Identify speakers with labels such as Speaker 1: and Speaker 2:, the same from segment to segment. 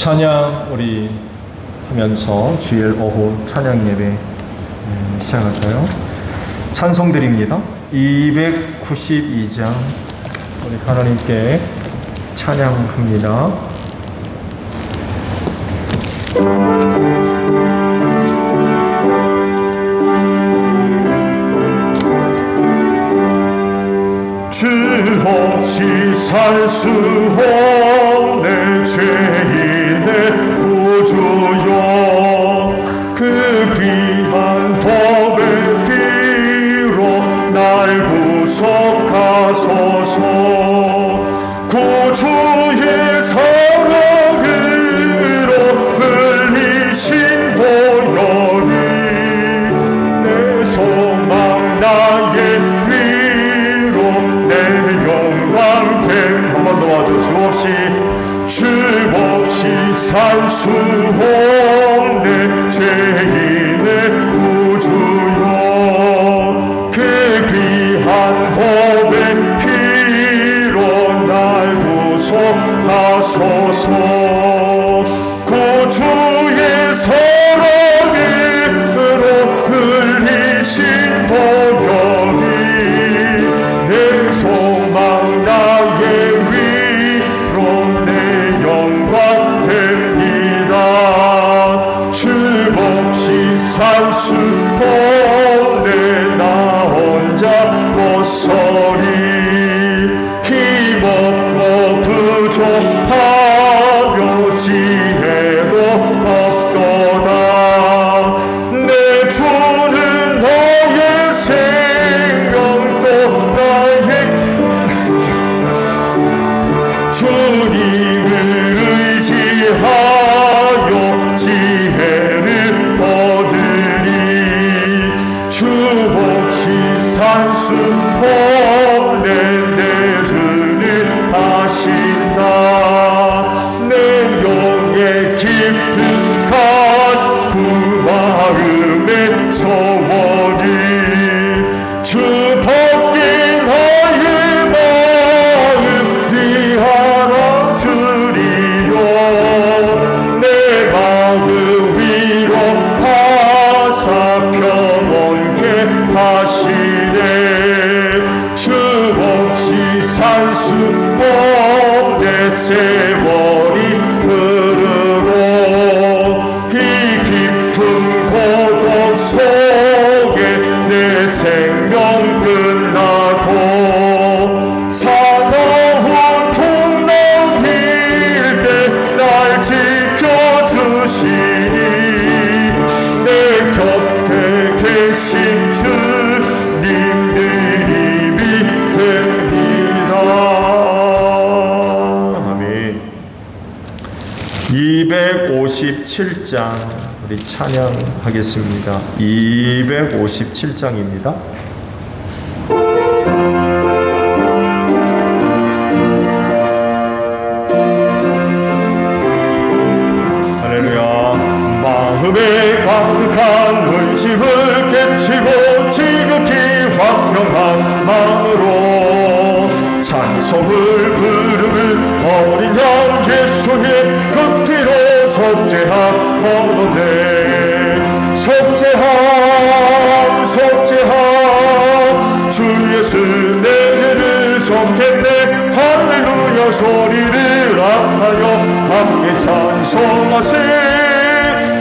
Speaker 1: 찬양 우리 하면서 주일 오후 찬양 예배 시작할까요? 찬송 드립니다. 292장 우리 하나님께 찬양합니다.
Speaker 2: 주 없이 살 수 없네 죄인의 구주여 그 귀한 법의 피로 날 구속하소서 구주의 사랑으로 흘리신 보혈이 내 소망 나의 한 번 더 와줘. 주 없이 살 수 없네 죄인의 구주여 그 귀한 법의 피로 날 구속하소서 구주의 사랑으로 흘리신 보혈이 내 소망 나의 살 수 없네 나 혼자 못서리 힘없고 부족하며 지혜도 없도다 내 주는 나의 생명도 나의 주님을 의지하여 지혜를 주 없이 살 수 없네 내 주를 아신다 내 영의 깊은 간구 마음의 소원이 주 밖에 나의 마음 네 알아주리요 내 마음 위로하사 하시네 주 없이 살 수 없네 세월이 흐르고 이 깊은 고독 속에 내 생명 끝나도 사나운 풍랑일 때 날 지켜주시니 내 곁에 계신 주님들이 믿습니다. 아멘. 257장 우리 찬양하겠습니다. 257장입니다. 마음에 가득한 의심을 깨치고 지극히 화평한 마음으로 찬송을 부르는 어린 양 예수의 그 피로 속죄하옵네 속죄함 주 예수 내 죄를 속했네 할렐루야 소리를 합하여 함께 찬송하세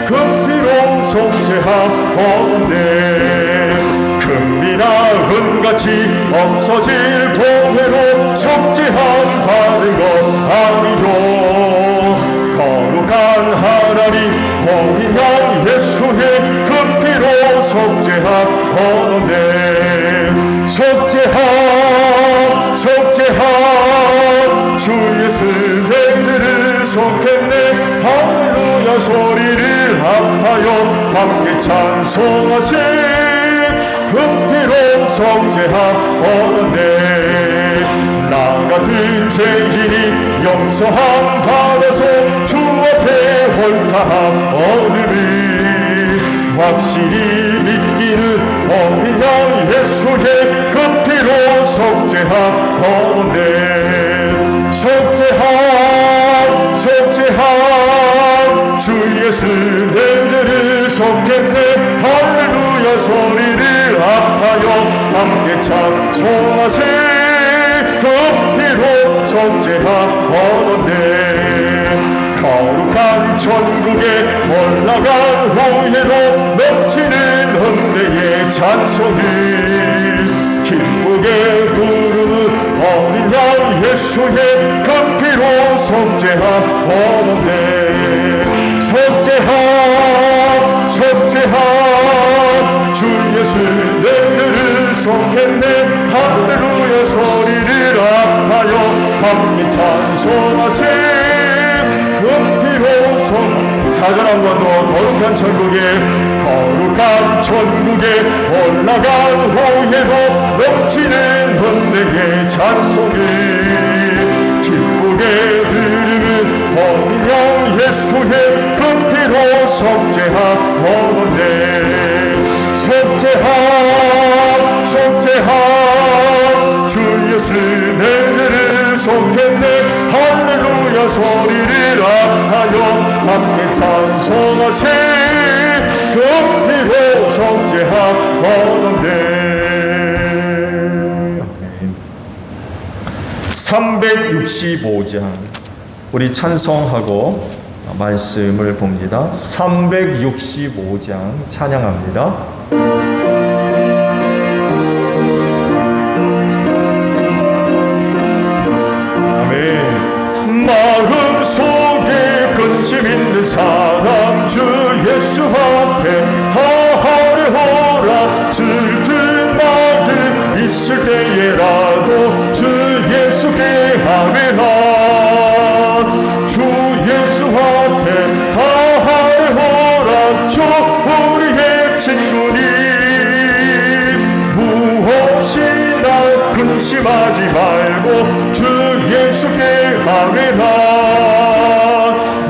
Speaker 2: 그 피로 속죄하옵네 금이나 은같이 없어질 보배로 속죄함 받은 것 아니요 거룩한 하나님 어린 양 예수의 그 피로 속죄하옵네 속죄함 주 예수 내 죄를 속했네 할렐루야 소리를 합하여 함께 찬송하세 그 피로 속죄하옵네 나 같은 죄인이 용서함 받아서 주 앞에 홀타함 얻으리 확실히 믿기는 어린 양 예수의 그 피로 속죄하옵네 속죄함 주 예수 내 죄를 속했네. 할렐루야 소리를 아파요 함께 찬송하세. 그 피로 속죄하옵네. 거룩한 천국에 올라간 후에도 넘치는 헌내의 찬송을 기쁘게 부르는 어린 양 예수의 그 피로 속죄하옵네. 속죄하 주 예수 내 죄를 속했네. 할렐루야 소리를 아파요 함께 찬송하세. 그 피로 사전함과도 거룩한 천국에 올라간 후에도 넘치는 헌내의 찬송을 기쁘게 드리는 어린 양 예수의 그 피로 속죄하옵네. 속죄하 주 예수 내 죄를 속했네. 할렐루야 소리를 아파요 함께 찬송하세. 그 피로 속죄하옵네. 365장 우리 찬송하고 말씀을 봅니다. 365장 찬양합니다. 마음속에 근심 있는 사람 주 예수 앞에 다하려라. 슬픈 마음 있을 때에라도 주 예수께 아뢰라. 주 예수 앞에 다하려라. 주 우리의 친구니 무엇이나 근심하지 말고 주 예수께 아뢰라.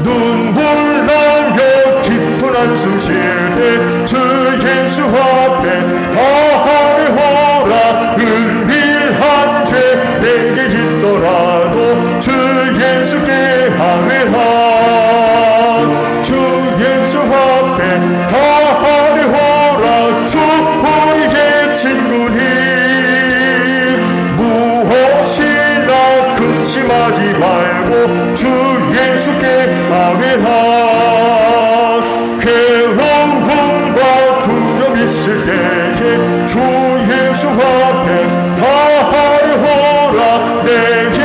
Speaker 2: 눈물 남겨 깊은 한숨 쉴 때 주 예수 앞에 다하려라. 은밀한 죄 내게 있더라도 주 예수께 아뢰라. 주 예수 앞에 다하려라. 주 우리의 친구니 무엇이나 근심하지 말고 주 예수께 아뢰라. 괴로움과 두려움 있을 때에 주 예수 앞에 다하려라. 내일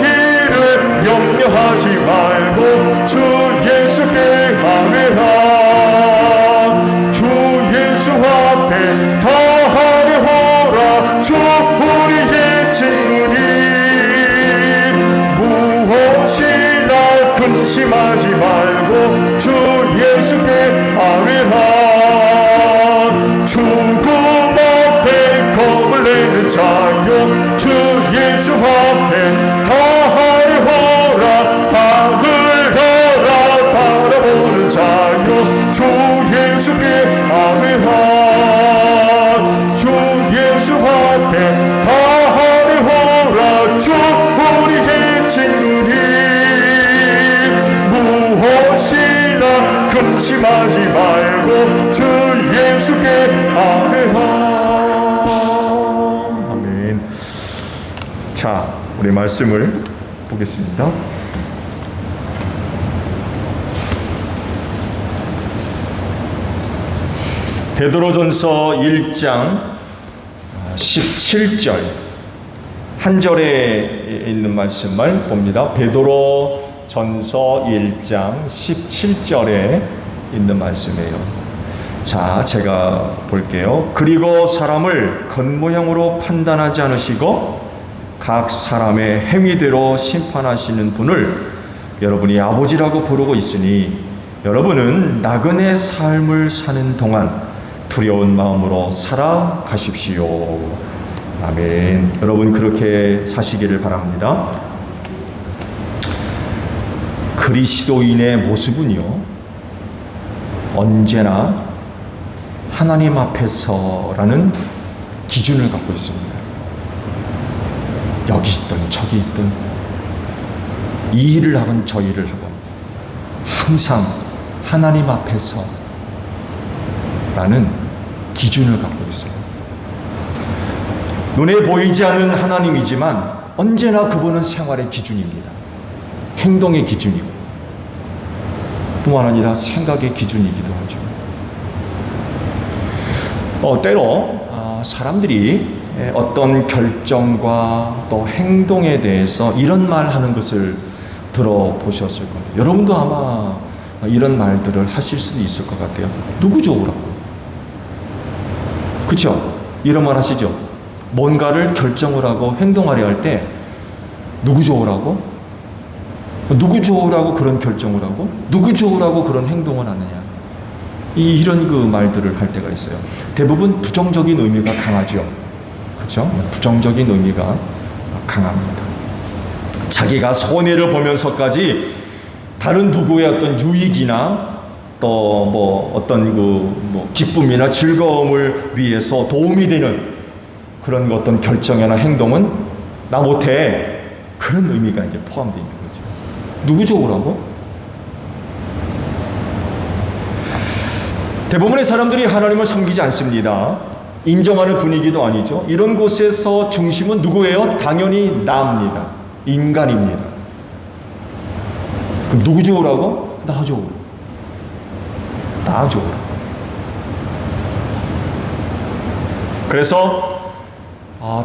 Speaker 2: 일을 염려하지 말고 주 예수께 아뢰라. 주 예수 앞에 다하려라. 주 우리의 친구니 무엇이나 근심하지 말고 주 예수께 아뢰라. 죽음 앞에 겁을 내는 자여 주 예수 앞에 다하려라. 악을 가라 바라보는 자여 주 예수께 아뢰라. 주 예수 앞에 다하려라. 주 우리의 친구니 무엇이나 근심하지 말고 주 예수께 아뢰라. 아멘. 자, 우리 말씀을 보겠습니다. 베드로전서 1장 17절 한 절에 있는 말씀을 봅니다. 베드로전서 1장 17절에 있는 말씀이에요. 자, 제가 볼게요. 그리고 사람을 겉모양으로 판단하지 않으시고 각 사람의 행위대로 심판하시는 분을 여러분이 아버지라고 부르고 있으니 여러분은 나그네 삶을 사는 동안 두려운 마음으로 살아가십시오. 아멘. 여러분 그렇게 사시기를 바랍니다. 그리스도인의 모습은요, 언제나 하나님 앞에서라는 기준을 갖고 있습니다. 여기 있든 저기 있든 이 일을 하건 저 일을 하건 항상
Speaker 1: 하나님 앞에서 라는 기준을 갖고 있어요. 눈에 보이지 않는 하나님이지만 언제나 그분은 생활의 기준입니다. 행동의 기준이고 뿐만 아니라 생각의 기준이기도 하죠. 때로 사람들이 어떤 결정과 또 행동에 대해서 이런 말 하는 것을 들어보셨을 겁니다. 여러분도 아마 이런 말들을 하실 수도 있을 것 같아요. 누구 좋으라고? 그렇죠? 이런 말 하시죠? 뭔가를 결정을 하고 행동하려 할 때 누구 좋으라고? 누구 좋으라고 그런 결정을 하고 누구 좋으라고 그런 행동을 하느냐? 이런 그 말들을 할 때가 있어요. 대부분 부정적인 의미가 강하죠. 그렇죠? 부정적인 의미가 강합니다. 자기가 손해를 보면서까지 다른 누구의 어떤 유익이나 또 뭐 어떤 그 기쁨이나 즐거움을 위해서 도움이 되는 그런 어떤 결정이나 행동은 나 못해, 그런 의미가 이제 포함되어 있는 거죠. 누구 좋으라고? 대부분의 사람들이 하나님을 섬기지 않습니다. 인정하는 분위기도 아니죠. 이런 곳에서 중심은 누구예요? 당연히 나입니다. 인간입니다. 그럼 누구 좋으라고? 나 좋으라고. 나 좋으라고. 그래서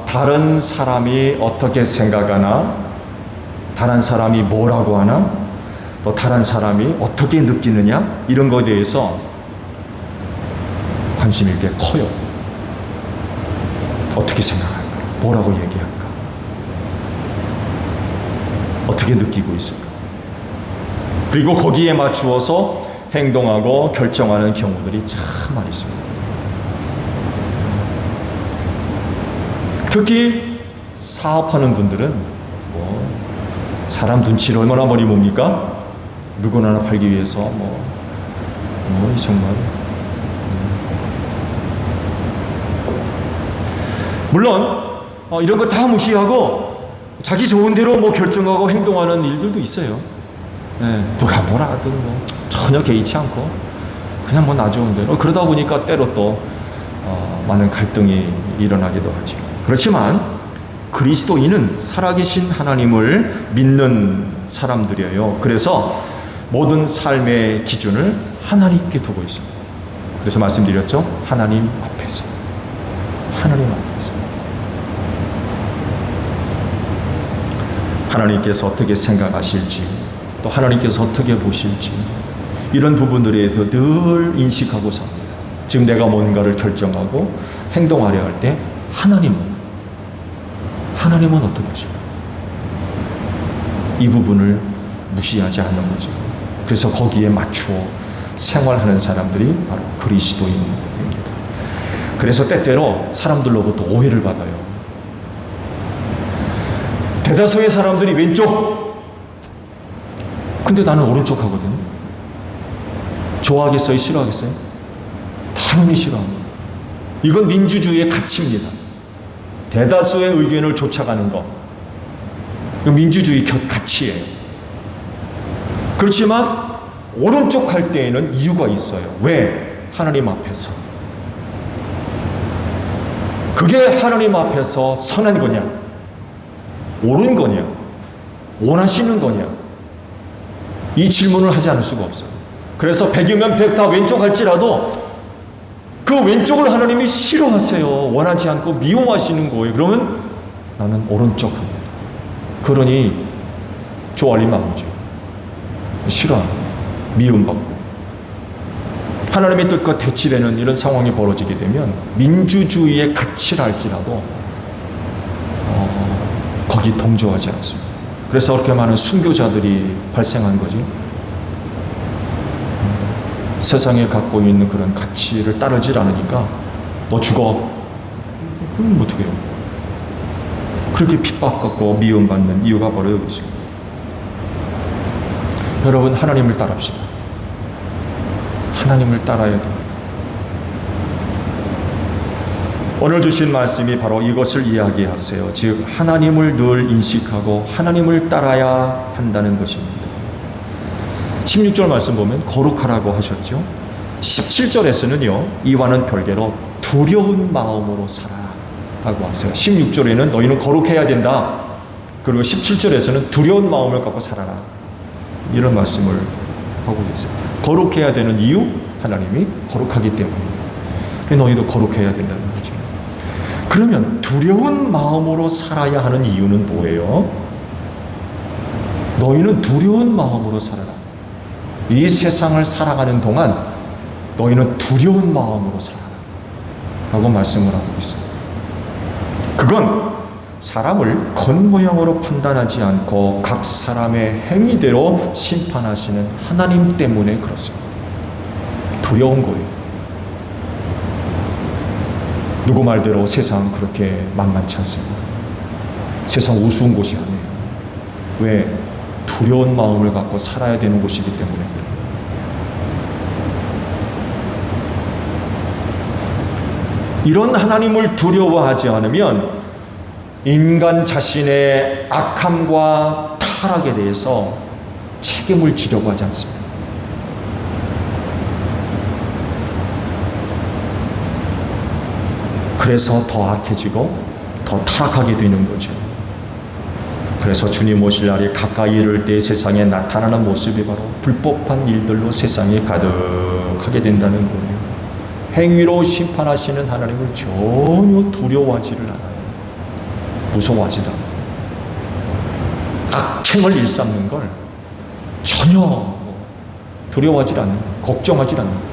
Speaker 1: 다른 사람이 어떻게 생각하나, 다른 사람이 뭐라고 하나, 또 다른 사람이 어떻게 느끼느냐, 이런 것에 대해서 관심이 꽤 커요. 어떻게 생각할까? 뭐라고 얘기할까? 어떻게 느끼고 있을까? 그리고 거기에 맞추어서 행동하고 결정하는 경우들이 참 많이 있습니다. 특히 사업하는 분들은 사람 눈치를 얼마나 많이 봅니까? 물건 하나 팔기 위해서 정말 물론 이런 거 다 무시하고 자기 좋은 대로 결정하고 행동하는 일들도 있어요. 누가 뭐라 하든 전혀 개의치 않고 그냥 나 좋은 대로. 그러다 보니까 때로 또 많은 갈등이 일어나기도 하죠. 그렇지만 그리스도인은 살아계신 하나님을 믿는 사람들이에요. 그래서 모든 삶의 기준을 하나님께 두고 있습니다. 그래서 말씀드렸죠. 하나님 앞에서. 하나님 앞에서. 하나님께서 어떻게 생각하실지, 또 하나님께서 어떻게 보실지, 이런 부분들에 대해서 늘 인식하고 삽니다. 지금 내가 뭔가를 결정하고 행동하려 할 때 하나님은 어떻게 하실까? 이 부분을 무시하지 않는 거죠. 그래서 거기에 맞추어 생활하는 사람들이 바로 그리스도인입니다. 그래서 때때로 사람들로부터 오해를 받아요. 대다수의 사람들이 왼쪽, 근데 나는 오른쪽 하거든요. 좋아하겠어요? 싫어하겠어요? 당연히 싫어합니다. 이건 민주주의의 가치입니다. 대다수의 의견을 쫓아가는 것, 민주주의 가치예요. 그렇지만 오른쪽 할 때에는 이유가 있어요. 왜? 하나님 앞에서. 그게 하나님 앞에서 선한 거냐, 옳은 거냐, 원하시는 거냐, 이 질문을 하지 않을 수가 없어요. 그래서 100이면 100 다 왼쪽 할지라도 그 왼쪽을 하나님이 싫어하세요. 원하지 않고 미워하시는 거예요. 그러면 나는 오른쪽 합니다. 그러니 조알림 안 오죠. 싫어합니다. 미움받고. 하나님의 뜻과 대치되는 이런 상황이 벌어지게 되면 민주주의의 가치를 알지라도 거기 동조하지 않습니다. 그래서 그렇게 많은 순교자들이 발생한 거지. 세상에 갖고 있는 그런 가치를 따르질 않으니까 너 죽어. 그럼 어떻게 해요? 그렇게 핍박받고 미움받는 이유가 바로 여기 있습니다. 여러분, 하나님을 따릅시다. 하나님을 따라야 돼요. 오늘 주신 말씀이 바로 이것을 이야기하세요. 즉 하나님을 늘 인식하고 하나님을 따라야 한다는 것입니다. 16절 말씀 보면 거룩하라고 하셨죠. 17절에서는요, 이와는 별개로 두려운 마음으로 살아라고 하세요. 16절에는 너희는 거룩해야 된다. 그리고 17절에서는 두려운 마음을 갖고 살아라. 이런 말씀을 하고 계세요. 거룩해야 되는 이유, 하나님이 거룩하기 때문입니다. 너희도 거룩해야 된다는 거죠. 그러면 두려운 마음으로 살아야 하는 이유는 뭐예요? 너희는 두려운 마음으로 살아라. 이 세상을 살아가는 동안 너희는 두려운 마음으로 살아라 라고 말씀을 하고 있어요. 그건 사람을 겉모양으로 판단하지 않고 각 사람의 행위대로 심판하시는 하나님 때문에 그렇습니다. 두려운 거예요. 누구 말대로 세상 그렇게 만만치 않습니다. 세상 우스운 곳이 아니에요. 왜? 두려운 마음을 갖고 살아야 되는 곳이기 때문에 그래요. 이런 하나님을 두려워하지 않으면 인간 자신의 악함과 타락에 대해서 책임을 지려고 하지 않습니다. 그래서 더 악해지고 더 타락하게 되는 거죠. 그래서 주님 오실 날이 가까이 이를 때 세상에 나타나는 모습이 바로 불법한 일들로 세상이 가득하게 된다는 거예요. 행위로 심판하시는 하나님을 전혀 두려워하지를 않아요. 무서워하지도 않아요. 악행을 일삼는 걸 전혀 두려워하지 않는 거예요. 걱정하지 않는 거예요.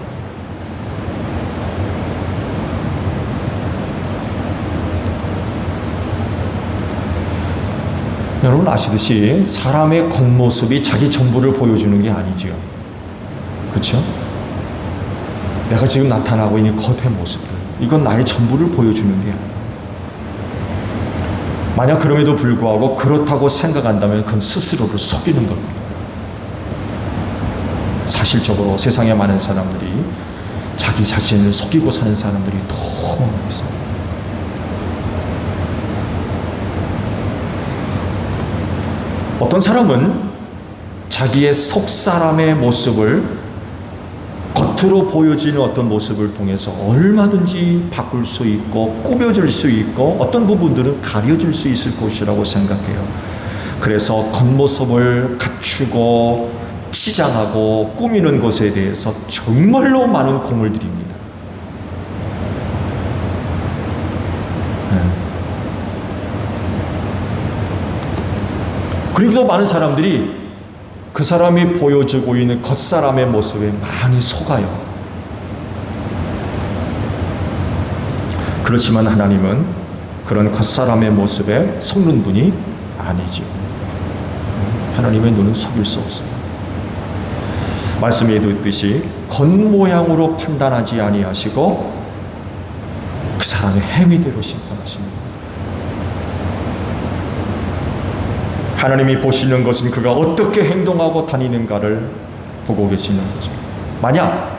Speaker 1: 여러분 아시듯이 사람의 겉모습이 자기 전부를 보여주는 게 아니죠. 그렇죠? 내가 지금 나타나고 있는 겉의 모습들, 이건 나의 전부를 보여주는 게 아니에요. 만약 그럼에도 불구하고 그렇다고 생각한다면 그건 스스로를 속이는 겁니다. 사실적으로 세상에 많은 사람들이 자기 자신을 속이고 사는 사람들이 너무 많습니다. 어떤 사람은 자기의 속사람의 모습을 겉으로 보여지는 어떤 모습을 통해서 얼마든지 바꿀 수 있고 꾸며줄 수 있고 어떤 부분들은 가려질 수 있을 것이라고 생각해요. 그래서 겉모습을 갖추고 치장하고 꾸미는 것에 대해서 정말로 많은 공을 들입니다. 그리고 많은 사람들이 그 사람이 보여주고 있는 겉사람의 모습에 많이 속아요. 그렇지만 하나님은 그런 겉사람의 모습에 속는 분이 아니죠. 하나님의 눈은 속일 수 없어요. 말씀에 있듯이 겉모양으로 판단하지 아니하시고 그 사람의 행위대로 심판하십니다. 하나님이 보시는 것은 그가 어떻게 행동하고 다니는가를 보고 계시는 거죠. 만약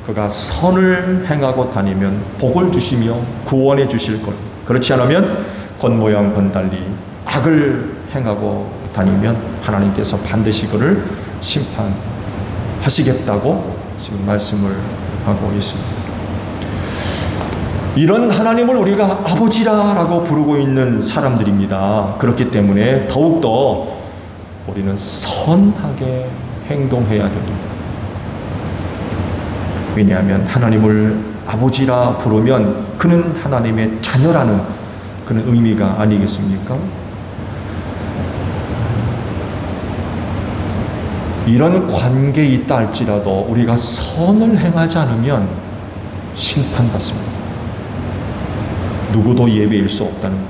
Speaker 1: 그가 선을 행하고 다니면 복을 주시며 구원해 주실 것. 그렇지 않으면 겉모양 건달리 악을 행하고 다니면 하나님께서 반드시 그를 심판하시겠다고 지금 말씀을 하고 있습니다. 이런 하나님을 우리가 아버지라고 부르고 있는 사람들입니다. 그렇기 때문에 더욱더 우리는 선하게 행동해야 됩니다. 왜냐하면 하나님을 아버지라 부르면 그는 하나님의 자녀라는 그런 의미가 아니겠습니까? 이런 관계에 있다 할지라도 우리가 선을 행하지 않으면 심판받습니다. 누구도 예배일 수 없다는 거예요.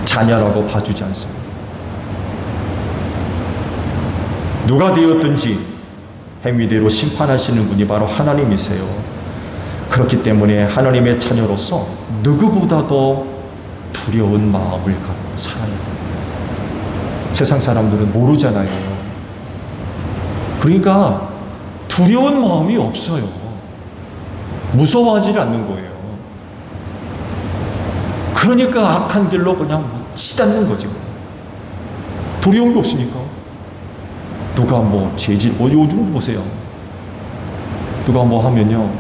Speaker 1: 자녀라고 봐주지 않습니다. 누가 되었든지 행위대로 심판하시는 분이 바로 하나님이세요. 그렇기 때문에 하나님의 자녀로서 누구보다도 두려운 마음을 갖고 살아야 돼요. 세상 사람들은 모르잖아요. 그러니까 두려운 마음이 없어요. 무서워하지 않는 거예요. 그러니까 악한 길로 그냥 치닫는 거죠. 두려운 게 없으니까. 누가 뭐 재질, 요즘 보세요. 누가 뭐 하면요,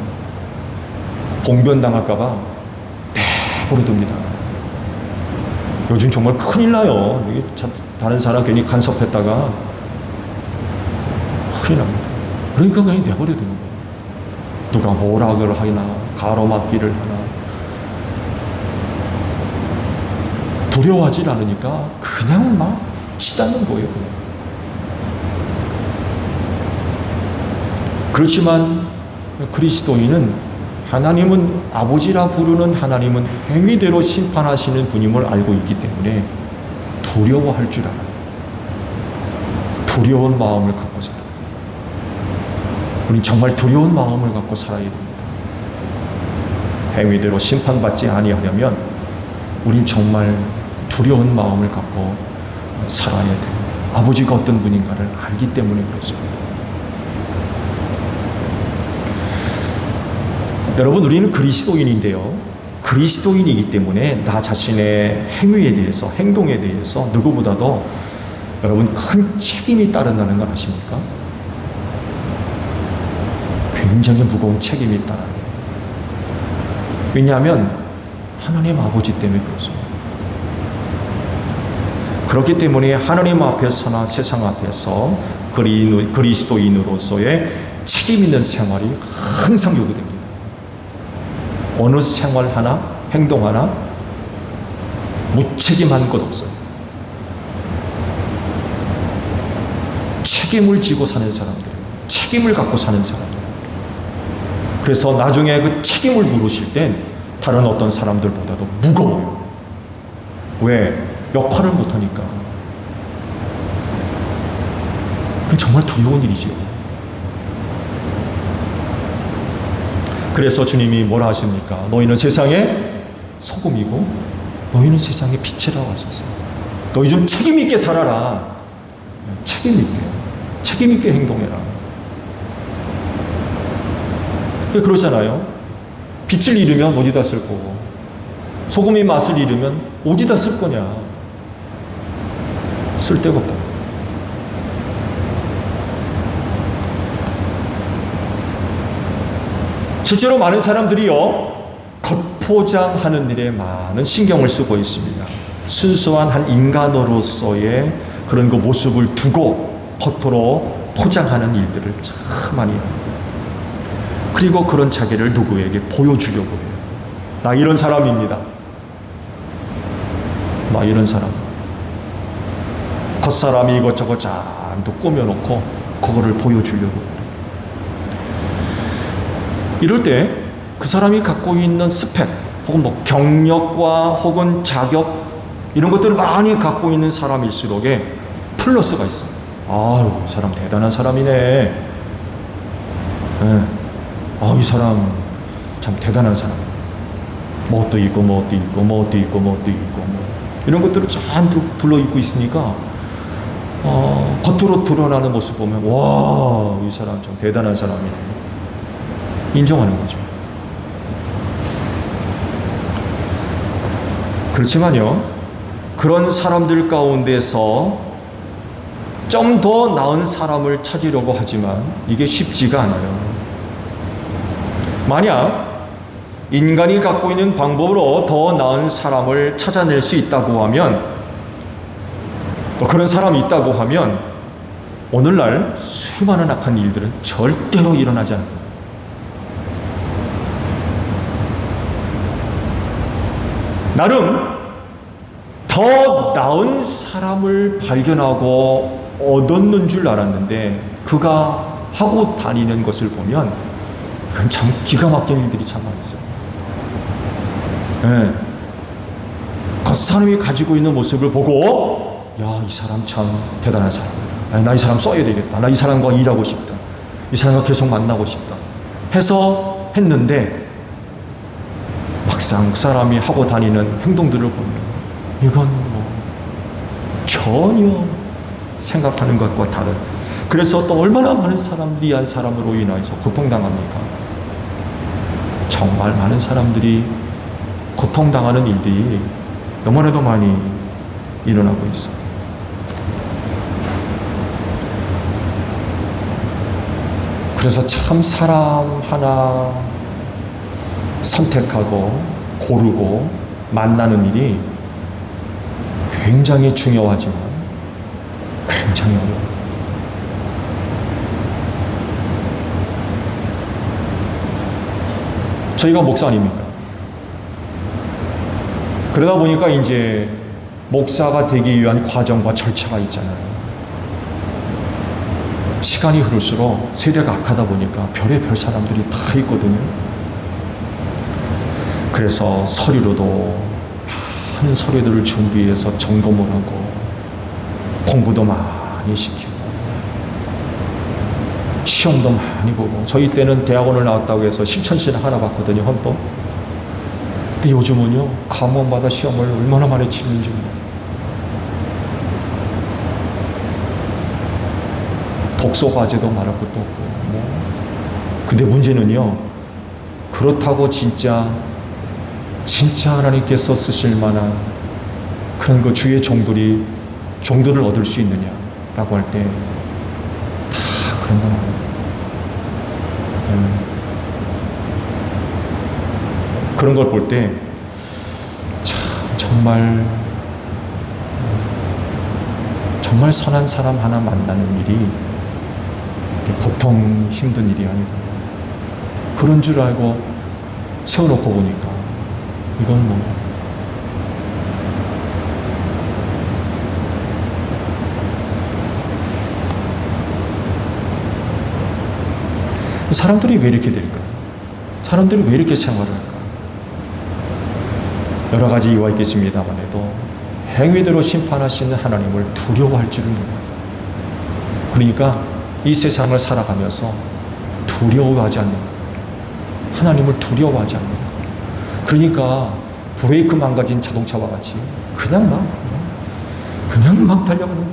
Speaker 1: 봉변 당할까봐 내버려 둡니다. 요즘 정말 큰일 나요. 다른 사람 괜히 간섭했다가 큰일 납니다. 그러니까 그냥 내버려 두는 거예요. 누가 뭐라고 하나, 가로막기를 하나. 두려워하지 않으니까 그냥 막 치닫는 거예요. 그냥. 그렇지만 그리스도인은, 하나님은 아버지라 부르는 하나님은 행위대로 심판하시는 분임을 알고 있기 때문에 두려워할 줄 알아요. 두려운 마음을 갖고 살아요. 우린 정말 두려운 마음을 갖고 살아야 됩니다. 행위대로 심판받지 아니하려면 우린 정말 두려운 마음을 갖고 살아야 돼요. 아버지가 어떤 분인가를 알기 때문에 그렇습니다. 여러분, 우리는 그리스도인인데요, 그리스도인이기 때문에 나 자신의 행위에 대해서, 행동에 대해서 누구보다도 여러분 큰 책임이 따른다는 걸 아십니까? 굉장히 무거운 책임이 따라요. 왜냐하면 하나님 아버지 때문에 그렇습니다. 그렇기 때문에 하나님 앞에서나 세상 앞에서 그리스도인으로서의 책임 있는 생활이 항상 요구됩니다. 어느 생활 하나, 행동 하나 무책임한 것 없어요. 책임을 지고 사는 사람들, 책임을 갖고 사는 사람들. 그래서 나중에 그 책임을 물으실 땐 다른 어떤 사람들보다도 무거워요. 왜? 역할을 못하니까. 그건 정말 두려운 일이죠. 그래서 주님이 뭐라 하십니까? 너희는 세상의 소금이고 너희는 세상의 빛이라고 하셨어요. 너희 좀 책임 있게 살아라. 책임 있게 행동해라. 그러잖아요. 빛을 잃으면 어디다 쓸 거고, 소금의 맛을 잃으면 어디다 쓸 거냐. 쓸 데가 없다. 실제로 많은 사람들이요, 겉포장하는 일에 많은 신경을 쓰고 있습니다. 순수한 한 인간으로서의 그런 그 모습을 두고 겉으로 포장하는 일들을 참 많이 합니다. 그리고 그런 자기를 누구에게 보여주려고 해요. 나 이런 사람입니다. 나 이런 사람. 겉사람이 이것저것 잔뜩 꾸며놓고 그거를 보여주려고 해요. 이럴 때 그 사람이 갖고 있는 스펙 혹은 뭐 경력과 혹은 자격 이런 것들을 많이 갖고 있는 사람일수록에 플러스가 있어요. 아유, 이 사람 대단한 사람이네. 네. 아, 이 사람 참 대단한 사람. 뭣도 있고 뭣도 있고 뭣도 있고 뭣도 있고 뭐 이런 것들을 잔뜩 둘러입고 있으니까 겉으로 드러나는 모습 보면 와, 이 사람 참 대단한 사람이네. 인정하는 거죠. 그렇지만요, 그런 사람들 가운데서 좀 더 나은 사람을 찾으려고 하지만 이게 쉽지가 않아요. 만약 인간이 갖고 있는 방법으로 더 나은 사람을 찾아낼 수 있다고 하면, 또 그런 사람이 있다고 하면 오늘날 수많은 악한 일들은 절대로 일어나지 않습니다. 나름 더 나은 사람을 발견하고 얻었는 줄 알았는데 그가 하고 다니는 것을 보면 그건 참 기가 막힌 일들이 참 많았어요. 네. 겉사람이 가지고 있는 모습을 보고 야, 이 사람 참 대단한 사람이다. 나 이 사람 써야 되겠다. 나 이 사람과 일하고 싶다. 이 사람과 계속 만나고 싶다. 해서 했는데 막상 그 사람이 하고 다니는 행동들을 보면 이건 뭐 전혀 생각하는 것과 다른. 그래서 또 얼마나 많은 사람들이 한 사람으로 인해서 고통당합니까? 정말 많은 사람들이 고통당하는 일들이 너무나도 많이 일어나고 있어요. 그래서 참 사람 하나 선택하고 고르고 만나는 일이 굉장히 중요하지만 굉장히 어려워요. 저희가 목사 아닙니까? 그러다 보니까 이제 목사가 되기 위한 과정과 절차가 있잖아요. 시간이 흐를수록 세대가 악하다 보니까 별의별 사람들이 다 있거든요. 그래서 서류로도 많은 서류들을 준비해서 점검을 하고 공부도 많이 시키고 시험도 많이 보고, 저희 때는 대학원을 나왔다고 해서 실천시는 하나 봤거든요, 헌법. 근데 요즘은요, 과목마다 시험을 얼마나 많이 치는지. 독서 과제도 말할 것도 없고, 근데 문제는요, 그렇다고 진짜 하나님께서 쓰실 만한 그런 그 주의 종들을 얻을 수 있느냐라고 할 때 다 그런 건 아니에요. 그런 걸 볼 때 참 정말 선한 사람 하나 만나는 일이 보통 힘든 일이 아니고, 그런 줄 알고 세워놓고 보니까 이건 사람들이 왜 이렇게 될까? 사람들이 왜 이렇게 생활을 할까? 여러 가지 이유가 있겠습니다만 해도 행위대로 심판하시는 하나님을 두려워할 줄은 몰라요. 그러니까 이 세상을 살아가면서 두려워하지 않는 거예요. 하나님을 두려워하지 않는 거예요. 그러니까 브레이크 망가진 자동차와 같이 그냥 막 달려가는 거예요.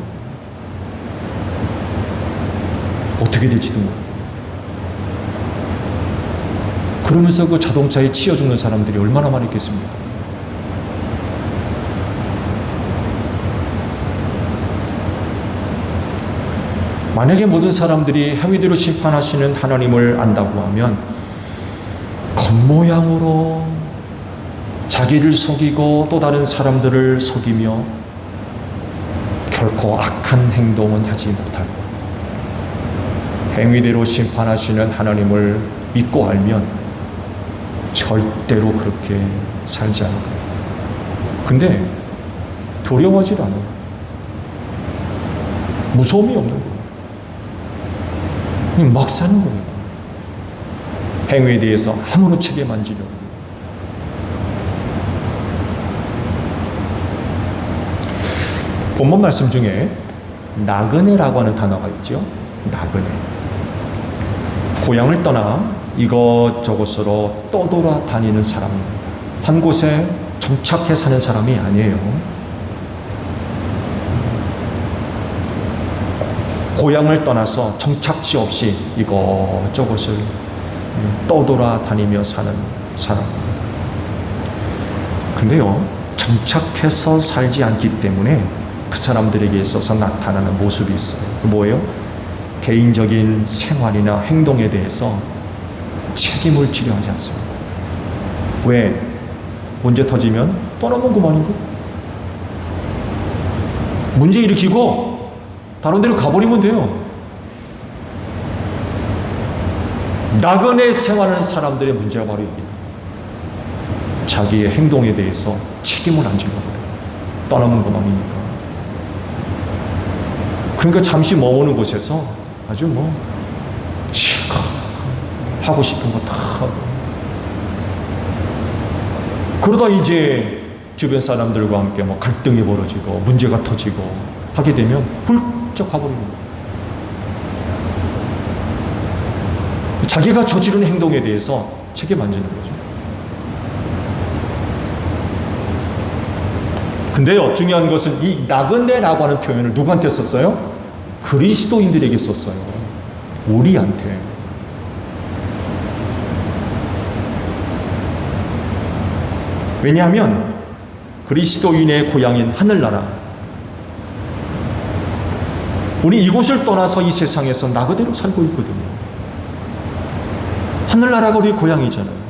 Speaker 1: 어떻게 될지도 모르고. 그러면서 그 자동차에 치여 죽는 사람들이 얼마나 많이 있겠습니까? 만약에 모든 사람들이 행위대로 심판하시는 하나님을 안다고 하면 겉모양으로 자기를 속이고 또 다른 사람들을 속이며 결코 악한 행동은 하지 못할 거예요. 행위대로 심판하시는 하나님을 믿고 알면 절대로 그렇게 살지 않을 거예요. 근데 두려워하지 않아요. 무서움이 없는 거예요. 그냥 막 사는 거예요. 행위에 대해서 아무런 책임 안 지려고. 본문 말씀 중에 나그네라고 하는 단어가 있죠. 나그네. 고향을 떠나 이것저것으로 떠돌아다니는 사람입니다. 한 곳에 정착해 사는 사람이 아니에요. 고향을 떠나서 정착지 없이 이것저것을 떠돌아다니며 사는 사람입니다. 근데요, 정착해서 살지 않기 때문에 그 사람들에게 있어서 나타나는 모습이 있어요. 뭐예요? 개인적인 생활이나 행동에 대해서 책임을 지려 하지 않습니다. 왜? 문제 터지면 떠나면 그만인 거. 문제 일으키고 다른 데로 가버리면 돼요. 나그네 생활하는 사람들의 문제가 바로 이겁니다. 자기의 행동에 대해서 책임을 안 지려고 해요. 떠나면 그만이니까. 그러니까 잠시 머무는 곳에서 아주 실컷 하고 싶은 거 다 하고, 그러다 이제 주변 사람들과 함께 갈등이 벌어지고 문제가 터지고 하게 되면 훌쩍 가버리는 거예요. 자기가 저지른 행동에 대해서 책임 안 지는 거죠. 근데요, 중요한 것은 이 나그네라고 하는 표현을 누구한테 썼어요? 그리스도인들에게 썼어요. 우리한테. 왜냐하면 그리스도인의 고향인 하늘나라, 우리 이곳을 떠나서 이 세상에서 나그네로 살고 있거든요. 하늘나라가 우리 고향이잖아요.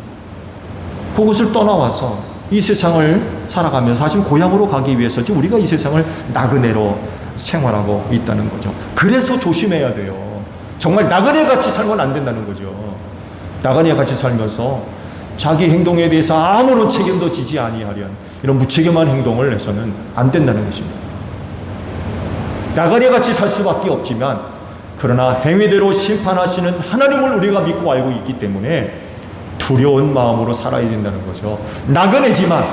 Speaker 1: 그곳을 떠나와서 이 세상을 살아가면서 사실 고향으로 가기 위해서 지금 우리가 이 세상을 나그네로 생활하고 있다는 거죠. 그래서 조심해야 돼요. 정말 나그네같이 살면 안 된다는 거죠. 나그네같이 살면서 자기 행동에 대해서 아무런 책임도 지지 아니하련 이런 무책임한 행동을 해서는 안 된다는 것입니다. 나그네같이 살 수밖에 없지만 그러나 행위대로 심판하시는 하나님을 우리가 믿고 알고 있기 때문에 두려운 마음으로 살아야 된다는 거죠. 나그네지만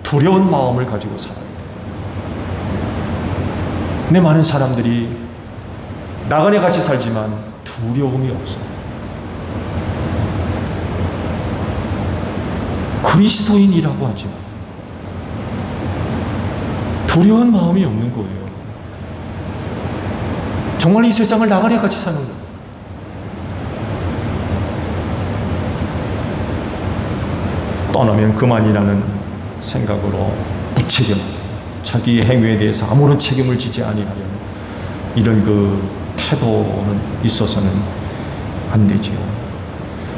Speaker 1: 두려운 마음을 가지고 살아야 돼요. 근데 많은 사람들이 나그네같이 살지만 두려움이 없어요. 그리스도인이라고 하지만 두려운 마음이 없는 거예요. 정말 이 세상을 나그네같이 사는 거예요. 떠나면 그만이라는 생각으로 무책임하게 자기의 행위에 대해서 아무런 책임을 지지 아니하려는 이런 그 태도는 있어서는 안 되지요.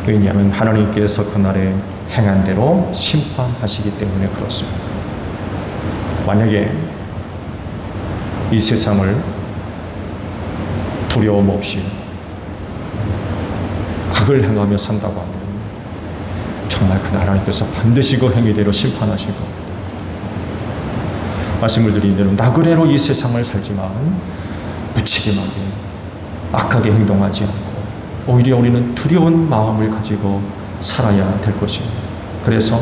Speaker 1: 왜냐하면 하나님께서 그날에 행한 대로 심판하시기 때문에 그렇습니다. 만약에 이 세상을 두려움 없이 악을 행하며 산다고 하면 정말 그날 하나님께서 반드시 그 행위대로 심판하실 겁니다. 말씀을 드린 대로 나그네로 이 세상을 살지만 무책임하게 악하게 행동하지 않고 오히려 우리는 두려운 마음을 가지고 살아야 될 것입니다. 그래서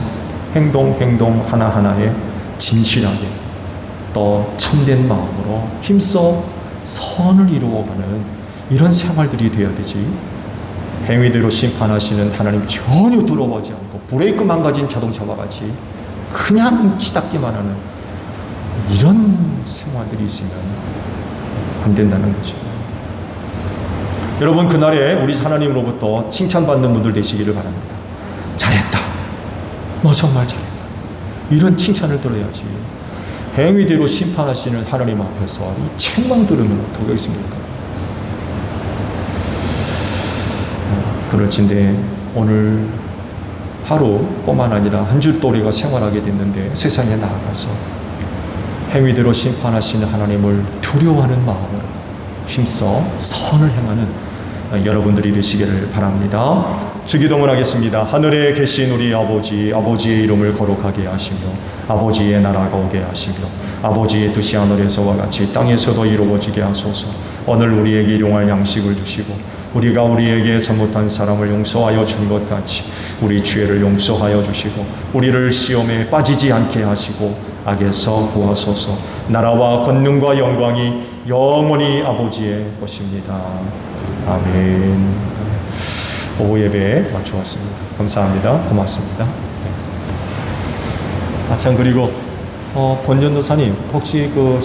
Speaker 1: 행동 하나하나에 진실하게 또 참된 마음으로 힘써 선을 이루어가는 이런 생활들이 되어야 되지, 행위대로 심판하시는 하나님 전혀 들어보지 않고 브레이크 망가진 자동차와 같이 그냥 치닫기만 하는 이런 생활들이 있으면 안 된다는 거죠. 여러분, 그날에 우리 하나님으로부터 칭찬받는 분들 되시기를 바랍니다. 잘했다. 너 정말 잘했다. 이런 칭찬을 들어야지. 행위대로 심판하시는 하나님 앞에서 이 책망 들으면 어떻겠습니까? 그럴진데 오늘 하루뿐만 아니라 한 주 또 우리가 생활하게 됐는데 세상에 나아가서 행위대로 심판하시는 하나님을 두려워하는 마음으로 힘써 선을 행하는 여러분들이 되시기를 바랍니다. 주기도문 하겠습니다. 하늘에 계신 우리 아버지, 아버지의 이름을 거룩하게 하시며 아버지의 나라가 오게 하시며 아버지의 뜻이 하늘에서와 같이 땅에서도 이루어지게 하소서. 오늘 우리에게 일용할 양식을 주시고 우리가 우리에게 잘못한 사람을 용서하여 준 것 같이 우리 죄를 용서하여 주시고 우리를 시험에 빠지지 않게 하시고 악에서 구하소서. 나라와 권능과 영광이 영원히 아버지의 것입니다. 아멘. 오후 예배에 맞춰왔습니다. 감사합니다. 고맙습니다. 참, 그리고 권전도사님 혹시 그